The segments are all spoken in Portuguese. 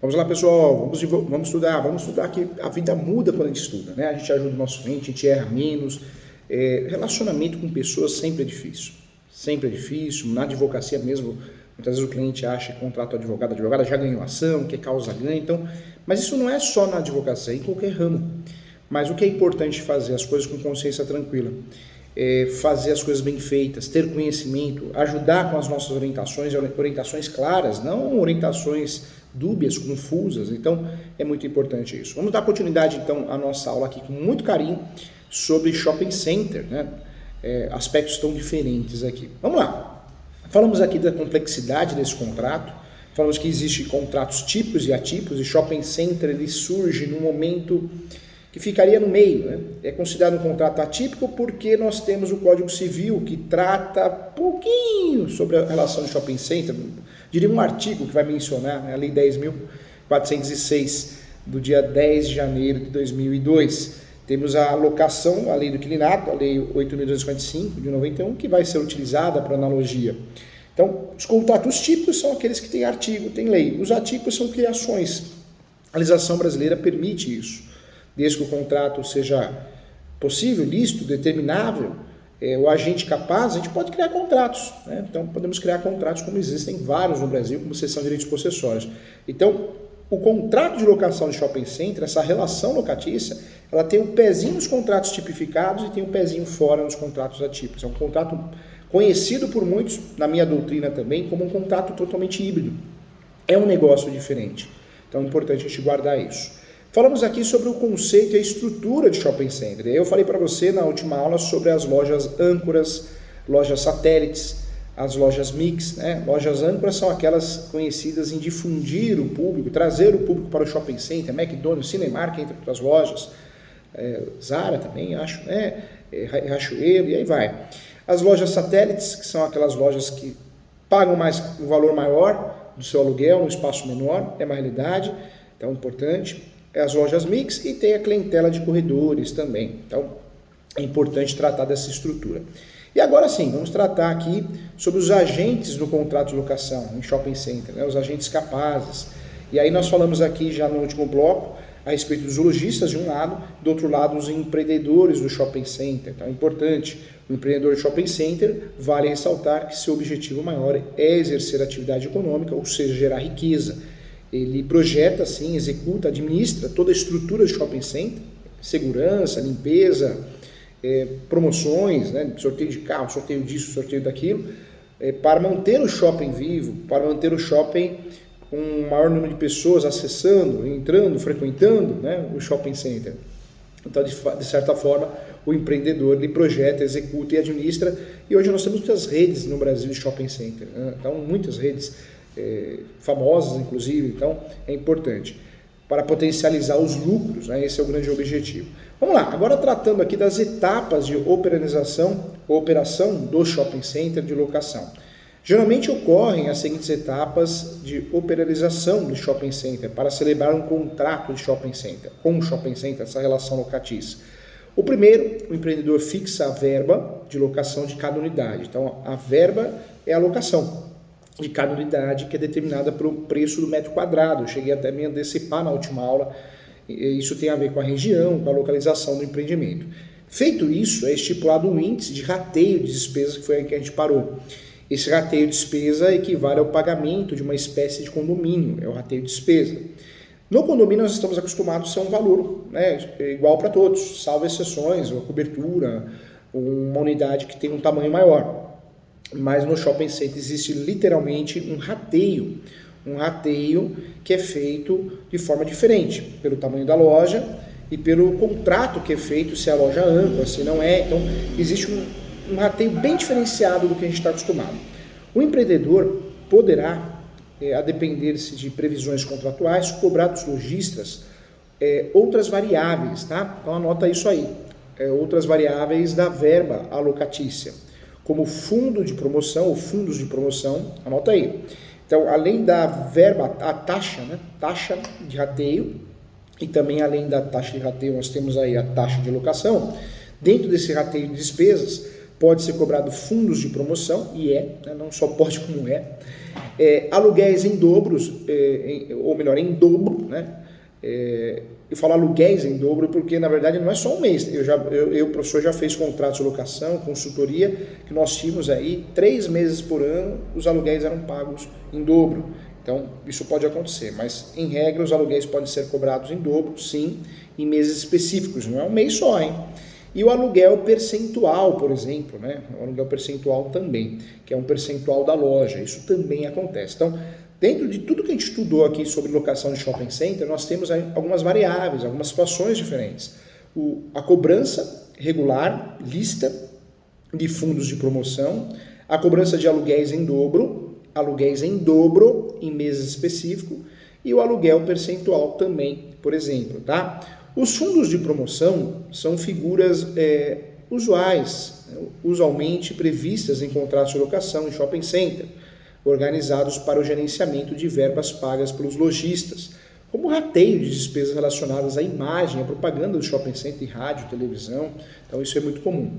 Vamos lá, pessoal, vamos estudar que a vida muda quando a gente estuda, né? A gente ajuda o nosso cliente, a gente erra menos. Relacionamento com pessoas sempre é difícil, na advocacia mesmo, muitas vezes o cliente acha que contrata o advogado, a advogada já ganhou ação, que causa ganho, então, mas isso não é só na advocacia, é em qualquer ramo. Mas o que é importante fazer? As coisas com consciência tranquila. Fazer as coisas bem feitas, ter conhecimento, ajudar com as nossas orientações claras, não orientações dúbias, confusas. Então, é muito importante isso. Vamos dar continuidade, então, à nossa aula aqui com muito carinho sobre shopping center, né? Aspectos tão diferentes aqui. Vamos lá. Falamos aqui da complexidade desse contrato, falamos que existem contratos típicos e atípicos, e shopping center ele surge no momento que ficaria no meio, né? É considerado um contrato atípico porque nós temos o Código Civil que trata pouquinho sobre a relação de shopping center, diria um artigo que vai mencionar, né? A Lei 10.406 do dia 10 de janeiro de 2002. Temos a locação, a Lei do Inquilinato, a Lei 8.255 de 91, que vai ser utilizada para analogia. Então, os contratos típicos são aqueles que têm artigo, têm lei. Os atípicos são criações. A legislação brasileira permite isso. Desde que o contrato seja possível, lícito, determinável, o agente capaz, a gente pode criar contratos, né? Então, podemos criar contratos como existem vários no Brasil, como cessão de direitos possessórios. Então, o contrato de locação de shopping center, essa relação locatícia, ela tem um pezinho nos contratos tipificados e tem um pezinho fora nos contratos atípicos. É um contrato conhecido por muitos, na minha doutrina também, como um contrato totalmente híbrido. É um negócio diferente. Então, é importante a gente guardar isso. Falamos aqui sobre o conceito e a estrutura de shopping center. Eu falei para você na última aula sobre as lojas âncoras, lojas satélites, as lojas mix, né? Lojas âncoras são aquelas conhecidas em difundir o público, trazer o público para o shopping center, McDonald's, Cinemark, entre outras lojas, Zara também, acho, né? Riachuelo, e aí vai. As lojas satélites, que são aquelas lojas que pagam um valor maior do seu aluguel, num espaço menor, é uma realidade, então importante. As lojas mix e tem a clientela de corredores também. Então, é importante tratar dessa estrutura. E agora sim, vamos tratar aqui sobre os agentes do contrato de locação em shopping center, né? Os agentes capazes. E aí nós falamos aqui já no último bloco a respeito dos lojistas de um lado, do outro lado os empreendedores do shopping center. Então é importante, o empreendedor de shopping center vale ressaltar que seu objetivo maior é exercer atividade econômica, ou seja, gerar riqueza. Ele projeta, sim, executa, administra toda a estrutura de shopping center, segurança, limpeza, promoções, né, sorteio de carro, sorteio disso, sorteio daquilo, para manter o shopping vivo, para manter o shopping com um maior número de pessoas acessando, entrando, frequentando, né, o shopping center. Então, de certa forma, o empreendedor ele projeta, executa e administra, e hoje nós temos muitas redes no Brasil de shopping center, né? Então muitas redes famosas, inclusive, então é importante para potencializar os lucros, né? Esse é o grande objetivo. Vamos lá, agora tratando aqui das etapas de operação do shopping center de locação. Geralmente ocorrem as seguintes etapas de operação do shopping center para celebrar um contrato de shopping center, com o shopping center, essa relação locatícia. O primeiro, o empreendedor fixa a verba de locação de cada unidade. Então, a verba é a locação de cada unidade, que é determinada pelo preço do metro quadrado. Eu cheguei até a me antecipar na última aula. Isso tem a ver com a região, com a localização do empreendimento. Feito isso, é estipulado um índice de rateio de despesas, que foi aí que a gente parou. Esse rateio de despesa equivale ao pagamento de uma espécie de condomínio, é o rateio de despesa. No condomínio nós estamos acostumados a ser um valor, né, igual para todos, salvo exceções, uma cobertura, uma unidade que tem um tamanho maior. Mas no shopping center existe literalmente um rateio que é feito de forma diferente, pelo tamanho da loja e pelo contrato que é feito, se é a loja ampla, se não é. Então existe um rateio bem diferenciado do que a gente está acostumado. O empreendedor poderá, a depender-se de previsões contratuais, cobrar dos lojistas outras variáveis, tá? Então anota isso aí, outras variáveis da verba alocatícia, como fundo de promoção ou fundos de promoção, anota aí. Então, além da verba, a taxa, né? Taxa de rateio, e também além da taxa de rateio, nós temos aí a taxa de locação. Dentro desse rateio de despesas, pode ser cobrado fundos de promoção, e né, não só pode como aluguéis em dobros, ou melhor, em dobro, né? Eu falo aluguéis em dobro porque na verdade não é só um mês. O professor já fez contratos de locação, consultoria, que nós tínhamos aí 3 meses por ano, os aluguéis eram pagos em dobro. Então isso pode acontecer, mas em regra os aluguéis podem ser cobrados em dobro, sim, em meses específicos, não é um mês só, hein? E o aluguel percentual, por exemplo, né? O aluguel percentual também, que é um percentual da loja, isso também acontece. Então, dentro de tudo que a gente estudou aqui sobre locação de shopping center, nós temos algumas variáveis, algumas situações diferentes. A cobrança regular, lista de fundos de promoção, a cobrança de aluguéis em dobro em meses específicos e o aluguel percentual também, por exemplo, tá? Os fundos de promoção são figuras usualmente previstas em contratos de locação em shopping center, organizados para o gerenciamento de verbas pagas pelos lojistas, como rateio de despesas relacionadas à imagem, à propaganda do shopping center, rádio, televisão. Então isso é muito comum.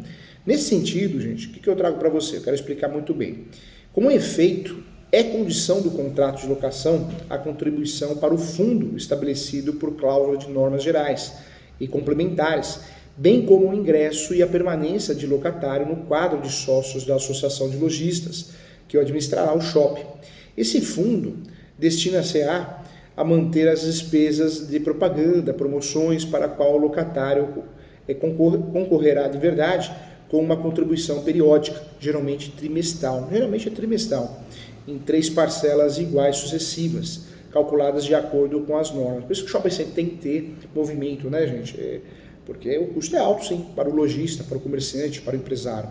Nesse sentido, gente, o que eu trago para você? Eu quero explicar muito bem. Como efeito, é condição do contrato de locação a contribuição para o fundo estabelecido por cláusula de normas gerais e complementares, bem como o ingresso e a permanência de locatário no quadro de sócios da associação de lojistas, que administrará o shopping. Esse fundo destina-se a manter as despesas de propaganda, promoções para a qual o locatário concorrerá de verdade com uma contribuição periódica, geralmente trimestral, em 3 parcelas iguais sucessivas, calculadas de acordo com as normas. Por isso que o shopping center tem que ter movimento, né, gente? Porque o custo é alto, sim, para o lojista, para o comerciante, para o empresário.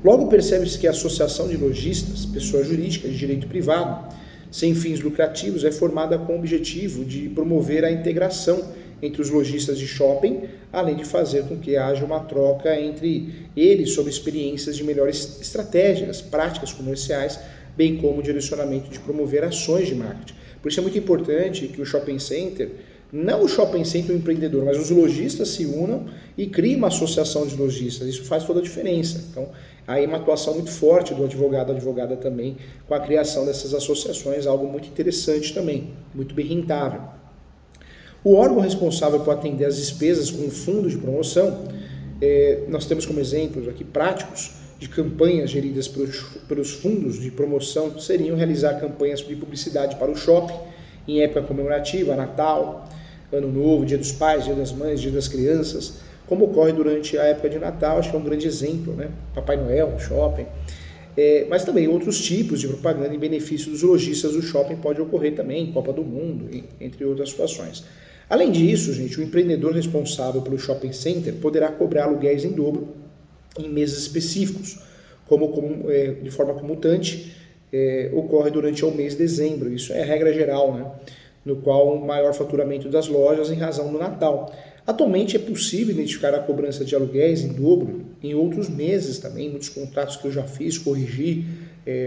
Logo percebe-se que a associação de lojistas, pessoa jurídica de direito privado, sem fins lucrativos, é formada com o objetivo de promover a integração entre os lojistas de shopping, além de fazer com que haja uma troca entre eles sobre experiências de melhores estratégias, práticas comerciais, bem como o direcionamento de promover ações de marketing. Por isso é muito importante que o shopping center, não o shopping center o empreendedor, mas os lojistas se unam e criem uma associação de lojistas. Isso faz toda a diferença. Então, aí uma atuação muito forte do advogado, advogada também, com a criação dessas associações, algo muito interessante também, muito bem rentável. O órgão responsável por atender as despesas com o fundo de promoção, nós temos como exemplos aqui práticos de campanhas geridas pelos fundos de promoção, seriam realizar campanhas de publicidade para o shopping em época comemorativa, Natal, Ano Novo, Dia dos Pais, Dia das Mães, Dia das Crianças, como ocorre durante a época de Natal, acho que é um grande exemplo, né? Papai Noel, shopping, mas também outros tipos de propaganda em benefício dos lojistas do shopping pode ocorrer também, Copa do Mundo, entre outras situações. Além disso, gente, o empreendedor responsável pelo shopping center poderá cobrar aluguéis em dobro em meses específicos, de forma comutante, ocorre durante o mês de dezembro. Isso é a regra geral, né? No qual o maior faturamento das lojas em razão do Natal. Atualmente é possível identificar a cobrança de aluguéis em dobro em outros meses também, muitos contratos que eu já fiz, corrigi,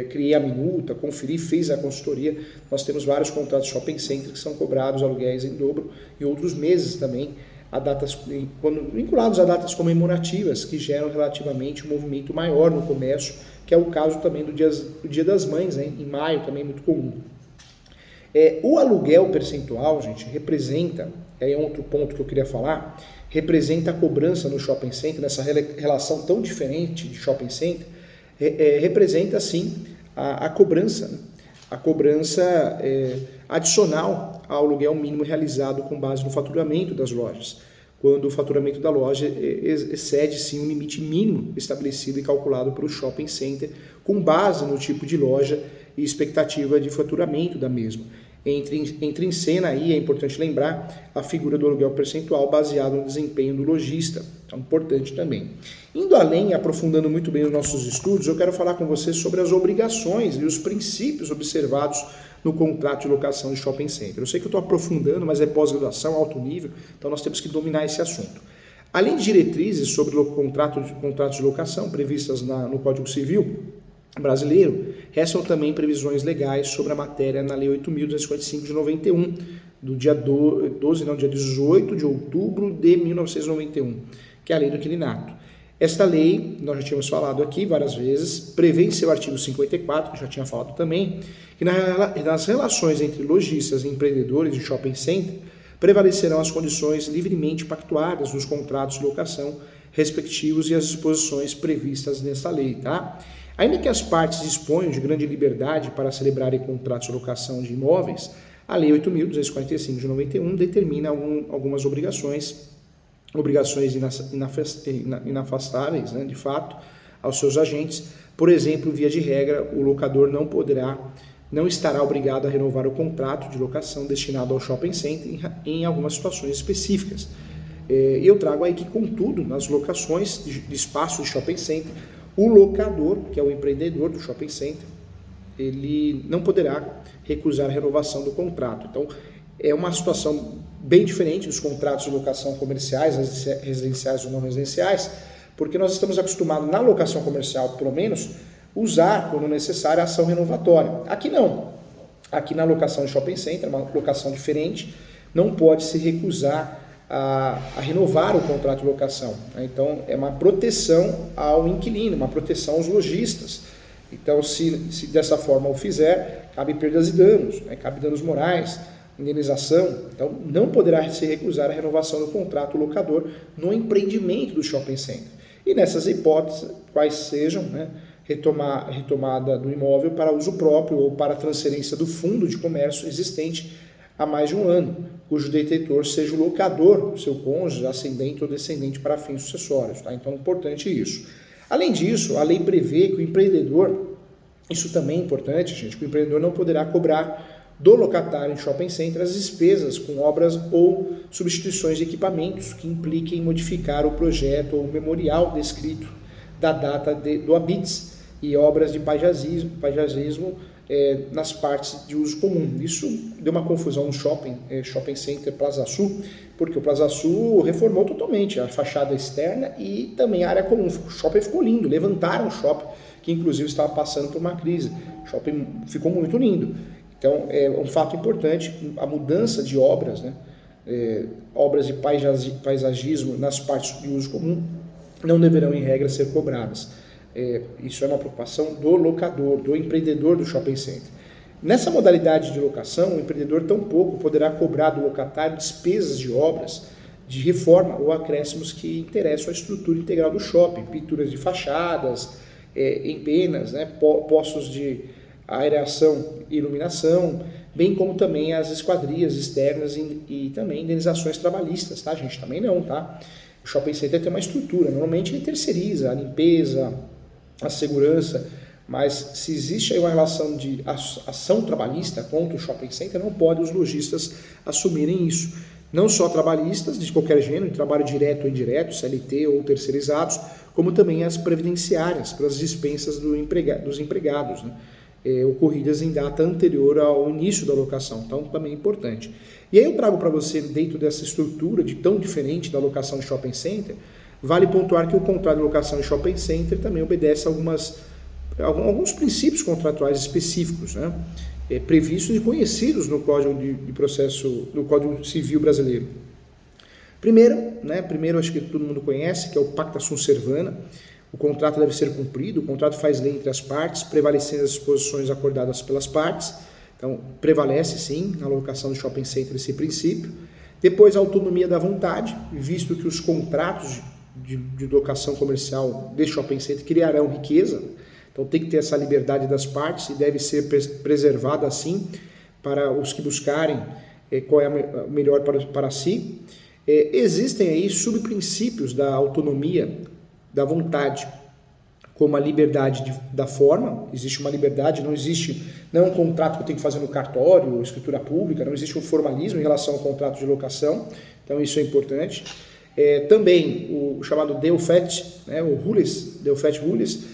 criei a minuta, conferi, fiz a consultoria. Nós temos vários contratos shopping center que são cobrados aluguéis em dobro em outros meses também, vinculados a datas comemorativas que geram relativamente um movimento maior no comércio, que é o caso também do Dia das Mães, né? Em maio também é muito comum. O aluguel percentual, gente, representa, é outro ponto que eu queria falar, representa a cobrança no shopping center, nessa relação tão diferente de shopping center, representa sim a cobrança, né? A cobrança adicional ao aluguel mínimo realizado com base no faturamento das lojas, quando o faturamento da loja excede sim o limite mínimo estabelecido e calculado para o shopping center, com base no tipo de loja e expectativa de faturamento da mesma. Entre em cena aí, é importante lembrar, a figura do aluguel percentual baseado no desempenho do lojista, é importante também. Indo além, aprofundando muito bem os nossos estudos, eu quero falar com vocês sobre as obrigações e os princípios observados no contrato de locação de shopping center. Eu sei que eu estou aprofundando, mas é pós-graduação, alto nível, então nós temos que dominar esse assunto. Além de diretrizes sobre o contratos de locação previstas no Código Civil brasileiro, restam também previsões legais sobre a matéria na Lei 8.255 de 91, do dia 18 de outubro de 1991, que é a Lei do Inquilinato. Esta lei, nós já tínhamos falado aqui várias vezes, prevê em seu artigo 54, que já tinha falado também, que nas relações entre lojistas e empreendedores de shopping center, prevalecerão as condições livremente pactuadas nos contratos de locação respectivos e as disposições previstas nessa lei, tá? Ainda que as partes disponham de grande liberdade para celebrarem contratos de locação de imóveis, a Lei 8.245 de 91 determina algumas obrigações inafastáveis, né, de fato, aos seus agentes. Por exemplo, via de regra, o locador não estará obrigado a renovar o contrato de locação destinado ao shopping center em algumas situações específicas. Eu trago aí que, contudo, nas locações de espaço de shopping center, o locador, que é o empreendedor do shopping center, ele não poderá recusar a renovação do contrato. Então, é uma situação bem diferente dos contratos de locação comerciais, residenciais ou não residenciais, porque nós estamos acostumados, na locação comercial, pelo menos, usar, quando necessário, a ação renovatória. Aqui não. Aqui na locação de shopping center, uma locação diferente, não pode se recusar a renovar o contrato de locação. Então, é uma proteção ao inquilino, uma proteção aos lojistas. Então, se dessa forma o fizer, cabe perdas e danos, né? Cabe danos morais, indenização. Então, não poderá se recusar a renovação do contrato locador no empreendimento do shopping center. E nessas hipóteses, quais sejam, né, retomada do imóvel para uso próprio ou para transferência do fundo de comércio existente há mais de um ano, cujo detentor seja o locador, seu cônjuge, ascendente ou descendente para fins sucessórios. Tá? Então, é importante isso. Além disso, a lei prevê que o empreendedor, isso também é importante, gente, que o empreendedor não poderá cobrar do locatário em shopping center as despesas com obras ou substituições de equipamentos que impliquem modificar o projeto ou o memorial descrito da data do habite e obras de paisagismo nas partes de uso comum. Isso deu uma confusão no shopping center Plaza Sul, porque o Plaza Sul reformou totalmente a fachada externa e também a área comum. O shopping ficou lindo, levantaram o shopping, que inclusive estava passando por uma crise. O shopping ficou muito lindo. Então, é um fato importante, a mudança de obras, né? Obras de paisagismo nas partes de uso comum não deverão, em regra, ser cobradas. Isso é uma preocupação do locador, do empreendedor do shopping center. Nessa modalidade de locação, o empreendedor tampouco poderá cobrar do locatário despesas de obras de reforma ou acréscimos que interessam a estrutura integral do shopping, pinturas de fachadas, empenas, né, postos de aereação e iluminação, bem como também as esquadrias externas e também indenizações trabalhistas, tá, gente? Também não, tá? O shopping center tem uma estrutura, normalmente ele terceiriza a limpeza, a segurança, mas se existe aí uma relação de ação trabalhista contra o shopping center, não pode os lojistas assumirem isso. Não só trabalhistas de qualquer gênero, trabalho direto ou indireto, CLT ou terceirizados, como também as previdenciárias, pelas dispensas dos empregados, né? Ocorridas em data anterior ao início da locação, então também é importante. E aí eu trago para você, dentro dessa estrutura tão diferente da locação de shopping center, vale pontuar que o contrato de locação de shopping center também obedece a alguns princípios contratuais específicos, né? Previstos e conhecidos no Código no Código Civil brasileiro. Primeiro acho que todo mundo conhece, que é o Pacta Sunt Servanda. O contrato deve ser cumprido, o contrato faz lei entre as partes, prevalecendo as disposições acordadas pelas partes. Então, prevalece sim na locação de shopping center esse princípio. Depois, a autonomia da vontade, visto que os contratos de locação comercial de shopping center criarão riqueza. Então, tem que ter essa liberdade das partes e deve ser preservada assim para os que buscarem qual é a melhor para si. Existem aí subprincípios da autonomia da vontade, como a liberdade da forma. Existe uma liberdade, não é um contrato que eu tenho que fazer no cartório, escritura pública, não existe um formalismo em relação ao contrato de locação, então isso é importante. Também o chamado Deufet, né, o Rules, Deufet Rules,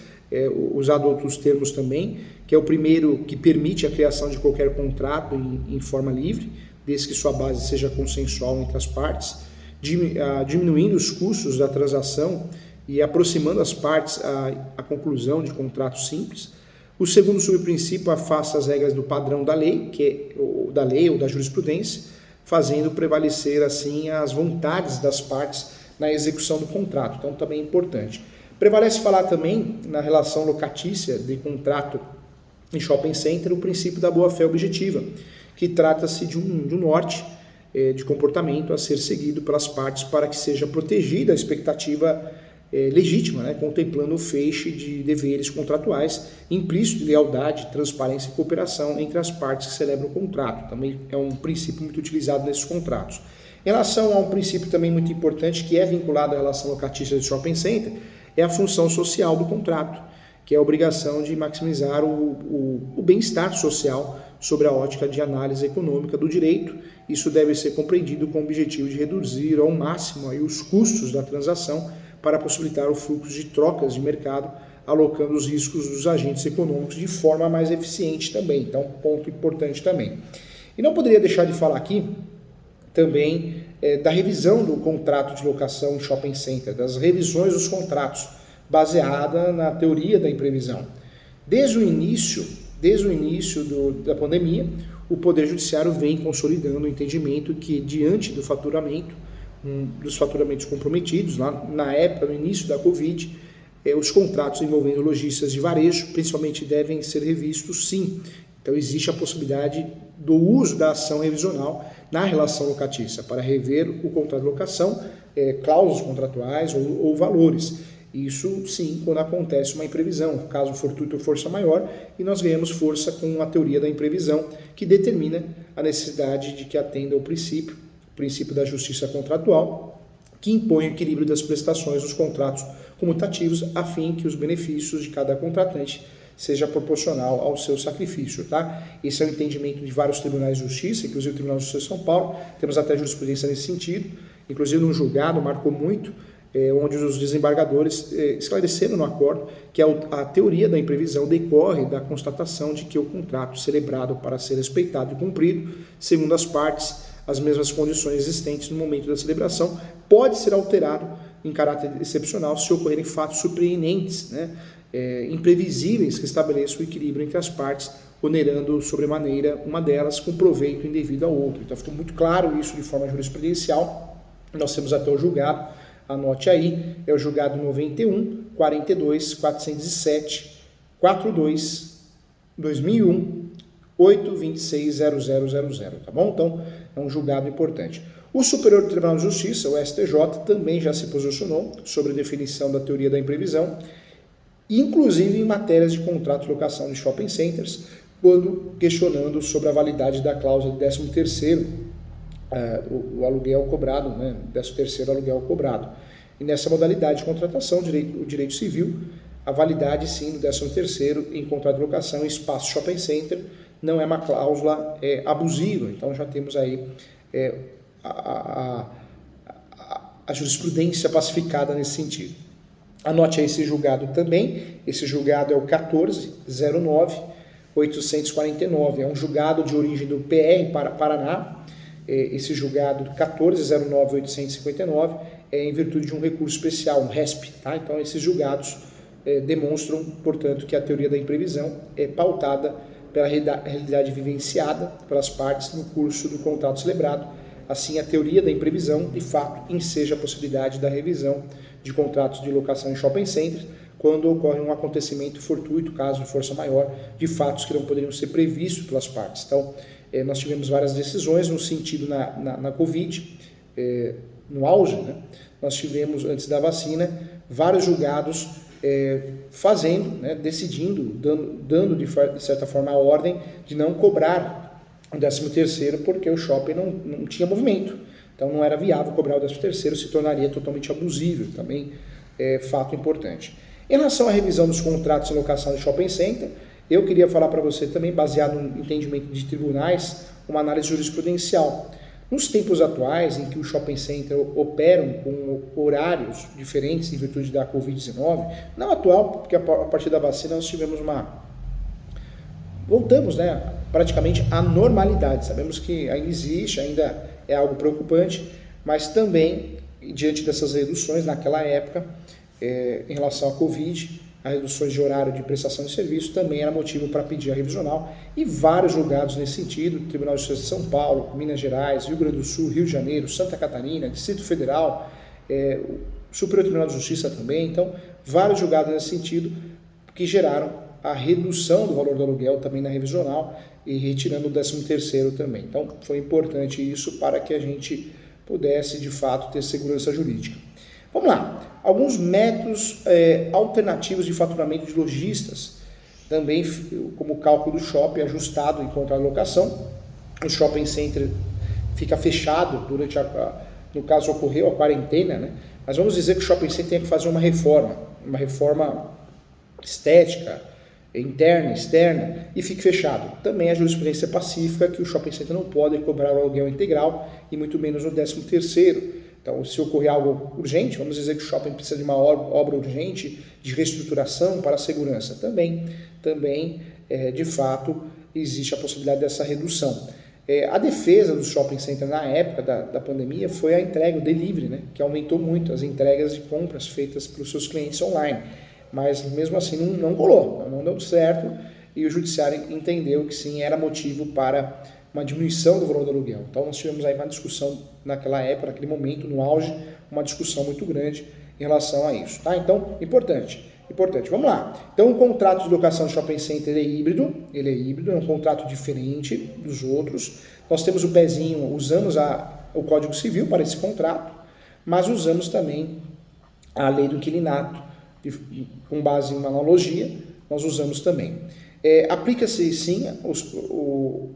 usado outros termos também, que é o primeiro que permite a criação de qualquer contrato em forma livre, desde que sua base seja consensual entre as partes, diminuindo os custos da transação e aproximando as partes à conclusão de contratos simples. O segundo subprincípio afasta as regras do padrão da lei, ou da jurisprudência, fazendo prevalecer assim as vontades das partes na execução do contrato. Então também é importante. Prevalece falar também, na relação locatícia de contrato em shopping center, o princípio da boa-fé objetiva, que trata-se de um norte de comportamento a ser seguido pelas partes para que seja protegida a expectativa legítima, né, contemplando o feixe de deveres contratuais, implícito de lealdade, transparência e cooperação entre as partes que celebram o contrato. Também é um princípio muito utilizado nesses contratos. Em relação a um princípio também muito importante que é vinculado à relação locatícia de shopping center, é a função social do contrato, que é a obrigação de maximizar o bem-estar social sobre a ótica de análise econômica do direito. Isso deve ser compreendido com o objetivo de reduzir ao máximo aí os custos da transação para possibilitar o fluxo de trocas de mercado, alocando os riscos dos agentes econômicos de forma mais eficiente também. Então, ponto importante também. E não poderia deixar de falar aqui também da revisão do contrato de locação em shopping center, das revisões dos contratos, baseada na teoria da imprevisão. Desde o início da pandemia, o Poder Judiciário vem consolidando o entendimento que, diante do faturamento, dos faturamentos comprometidos, na época, no início da Covid, os contratos envolvendo lojistas de varejo, principalmente, devem ser revistos sim. Então, existe a possibilidade do uso da ação revisional na relação locatícia, para rever o contrato de locação, cláusulas contratuais ou valores. Isso sim, quando acontece uma imprevisão, caso fortuito ou força maior, e nós ganhamos força com a teoria da imprevisão, que determina a necessidade de que atenda ao princípio da justiça contratual, que impõe o equilíbrio das prestações dos contratos comutativos, a fim que os benefícios de cada contratante seja proporcional ao seu sacrifício, tá? Esse é o entendimento de vários tribunais de justiça, inclusive o Tribunal de Justiça de São Paulo, temos até jurisprudência nesse sentido, inclusive num julgado, marcou muito, onde os desembargadores esclareceram no acordo que a teoria da imprevisão decorre da constatação de que o contrato celebrado para ser respeitado e cumprido, segundo as partes, as mesmas condições existentes no momento da celebração, pode ser alterado em caráter excepcional se ocorrerem fatos surpreendentes, né, imprevisíveis que estabeleçam o equilíbrio entre as partes, onerando sobremaneira uma delas com proveito indevido ao outro. Então ficou muito claro isso de forma jurisprudencial. Nós temos até o julgado, anote aí, é o julgado 91, 42, 407, 42, 2001, 8260000, tá bom? Então, é um julgado importante. O Superior Tribunal de Justiça, o STJ, também já se posicionou sobre a definição da teoria da imprevisão, inclusive em matérias de contrato de locação de shopping centers, quando questionando sobre a validade da cláusula de 13º, o aluguel cobrado, né, 13º aluguel cobrado. E nessa modalidade de contratação, o direito civil, a validade sim do 13º em contrato de locação em espaço shopping center não é uma cláusula abusiva. Então já temos aí a jurisprudência pacificada nesse sentido. Anote aí esse julgado também, esse julgado é o 1409-849, é um julgado de origem do PR Paraná. Esse julgado 1409-859 é em virtude de um recurso especial, um RESP. Tá? Então esses julgados demonstram, portanto, que a teoria da imprevisão é pautada pela realidade vivenciada pelas partes no curso do contrato celebrado. Assim, a teoria da imprevisão, de fato, enseja a possibilidade da revisão de contratos de locação em shopping centers quando ocorre um acontecimento fortuito, caso de força maior, de fatos que não poderiam ser previstos pelas partes. Então, nós tivemos várias decisões no sentido na Covid, no auge, né? Nós tivemos, antes da vacina, vários julgados fazendo, né, decidindo, dando de certa forma a ordem de não cobrar o 13º, porque o shopping não tinha movimento. Então não era viável cobrar o 13º, se tornaria totalmente abusível, também é fato importante. Em relação à revisão dos contratos em locação de shopping center, eu queria falar para você também, baseado no entendimento de tribunais, uma análise jurisprudencial. Nos tempos atuais, em que o shopping center operam com horários diferentes em virtude da Covid-19, não atual, porque a partir da vacina nós tivemos voltamos, né, praticamente à normalidade. Sabemos que ainda existe, ainda é algo preocupante, mas também, diante dessas reduções, naquela época, em relação à Covid, as reduções de horário de prestação de serviço também era motivo para pedir a revisional, e vários julgados nesse sentido, Tribunal de Justiça de São Paulo, Minas Gerais, Rio Grande do Sul, Rio de Janeiro, Santa Catarina, Distrito Federal, Superior Tribunal de Justiça também, então vários julgados nesse sentido que geraram a redução do valor do aluguel também na revisional e retirando o 13º também. Então foi importante isso para que a gente pudesse de fato ter segurança jurídica. Vamos lá, alguns métodos alternativos de faturamento de lojistas, também como o cálculo do shopping ajustado em contrato de locação. O shopping center fica fechado durante no caso ocorreu a quarentena, né? Mas vamos dizer que o shopping center tem que fazer uma reforma estética, interna, externa, e fique fechado. Também a jurisprudência pacífica que o shopping center não pode cobrar o aluguel integral e muito menos o 13º. Então, se ocorrer algo urgente, vamos dizer que o shopping precisa de uma obra urgente de reestruturação para a segurança, também de fato, existe a possibilidade dessa redução. A defesa do shopping center na época da pandemia foi a entrega, o delivery, né, que aumentou muito as entregas de compras feitas pelos seus clientes online. Mas mesmo assim não colou, não deu certo e o judiciário entendeu que sim, era motivo para uma diminuição do valor do aluguel. Então nós tivemos aí uma discussão naquela época, naquele momento, no auge, uma discussão muito grande em relação a isso. Tá? Então, importante, vamos lá. Então o contrato de locação de shopping center é híbrido, é um contrato diferente dos outros. Nós temos o pezinho, usamos o Código Civil para esse contrato, mas usamos também a lei do inquilinato, com base em uma analogia, nós usamos também. Aplica-se sim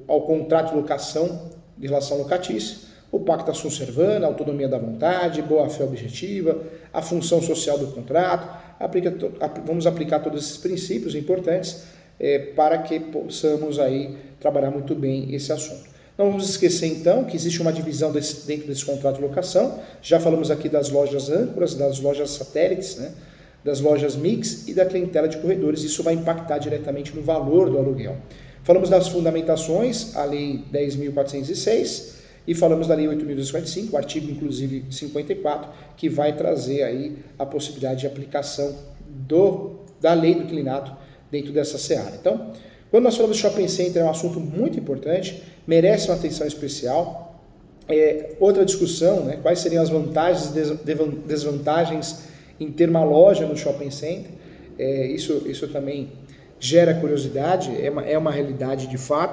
ao contrato de locação de relação locatícia, o pacta sunt servanda, a autonomia da vontade, boa-fé objetiva, a função social do contrato. Vamos aplicar todos esses princípios importantes para que possamos aí trabalhar muito bem esse assunto. Não vamos esquecer então que existe uma divisão dentro desse contrato de locação. Já falamos aqui das lojas âncoras, das lojas satélites, né? Das lojas mix e da clientela de corredores. Isso vai impactar diretamente no valor do aluguel. Falamos das fundamentações, a Lei 10.406, e falamos da Lei 8.255, o artigo inclusive 54, que vai trazer aí a possibilidade de aplicação da Lei do inquilinato dentro dessa seara. Então, quando nós falamos de shopping center, é um assunto muito importante, merece uma atenção especial. Outra discussão, né, quais seriam as vantagens e desvantagens em ter uma loja no shopping center, isso também gera curiosidade, é uma realidade de fato.